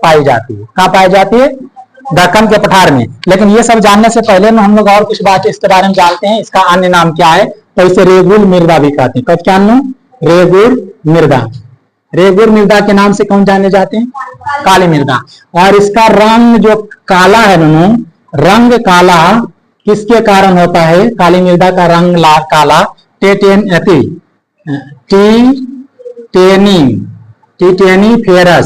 पाई जाती है। कहाँ पाई जाती है? दक्कन के पठार में। लेकिन ये सब जानने से पहले में हम लोग और कुछ बात इसके बारे में जानते हैं। इसका अन्य नाम क्या है? तो इसे रेगुर मृदा भी कहते हैं। कब क्या नाम? रेगुर मृदा। रेगुर मृदा के नाम से कौन जाने जाते हैं? काली मृदा। और इसका रंग जो काला है दोनों, रंग काला किसके कारण होता है? काली मृदा का रंग काला टिटेनी फेरस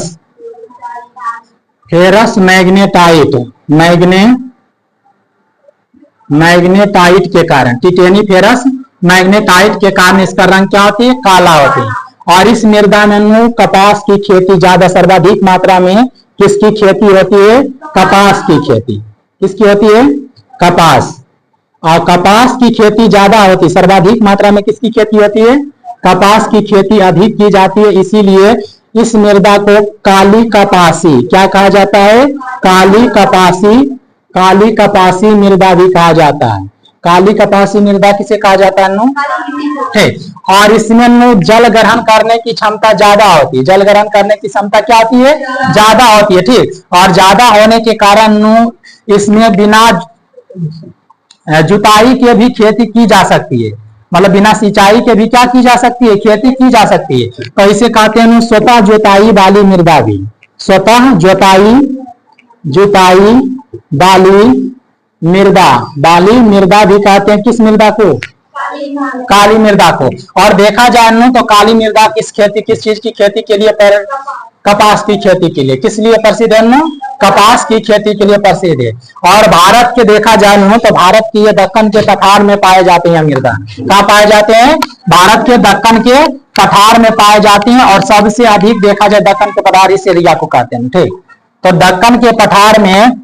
मैग्नेटाइट के कारण, टिटेनी फेरस मैग्नेटाइट के कारण इसका रंग क्या होती है? काला होती है। और इस मृदा में कपास की खेती ज्यादा सर्वाधिक मात्रा में किसकी खेती होती है? कपास की खेती। किसकी होती है? कपास। और कपास की खेती ज्यादा होती है, सर्वाधिक मात्रा में किसकी खेती होती है? कपास की खेती अधिक की जाती है। इसीलिए इस मृदा को काली कपासी क्या कहा जाता है? काली कपासी मृदा भी कहा जाता है। काली कपासी मृदा किसे कहा जाता है? ठीक। और इसमें जल ग्रहण करने की क्षमता ज्यादा होती है। जल ग्रहण करने की क्षमता क्या होती है? ज्यादा होती है। ठीक। और ज्यादा होने के कारण इसमें बिना जुताई के भी खेती की जा सकती है। मतलब बिना सिंचाई के भी क्या की जा सकती है? खेती की जा सकती है। तो इसे कहते हैं स्वतः जोताई वाली मृदा भी। स्वतः जुताई वाली मृदा भी कहते हैं। किस मृदा को? काली मृदा को। और देखा जाए तो काली मृदा किस चीज की खेती के लिए? कपास की खेती के लिए। किस लिए प्रसिद्ध है? कपास की खेती के लिए प्रसिद्ध है। और भारत के देखा जाए तो भारत की ये दक्कन के पठार में पाए जाते हैं मृदा। कहाँ पाए जाते हैं? भारत के दक्कन के पठार में पाए जाते हैं। और सबसे अधिक देखा जाए दक्कन के पठार इस एरिया को कहते हैं। ठीक। तो दक्कन के पठार में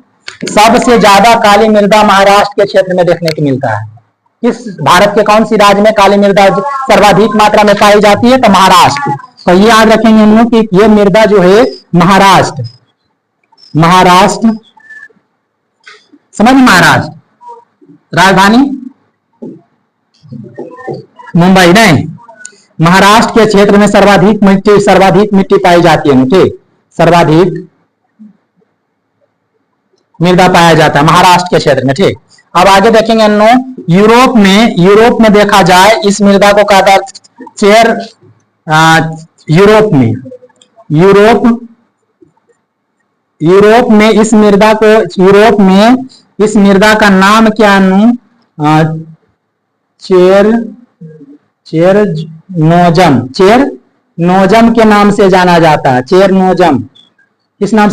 सबसे ज्यादा काली मृदा महाराष्ट्र के क्षेत्र में देखने को मिलता है। किस भारत के कौन सी राज्य में काली मृदा सर्वाधिक मात्रा में पाई जाती है? तो महाराष्ट्र। तो ये याद रखेंगे हम लोग कि ये मृदा जो है महाराष्ट्र समझ, महाराष्ट्र राजधानी मुंबई नहीं, महाराष्ट्र के क्षेत्र में सर्वाधिक मिट्टी पाई जाती है। ठीक। सर्वाधिक मृदा पाया जाता है महाराष्ट्र के क्षेत्र में। ठीक। अब आगे देखेंगे यूरोप में देखा जाए इस मृदा को कहता है चेर। यूरोप में इस मृदा का नाम क्या? चेरनोजम के नाम से जाना जाता है। चेरनोजम किस नाम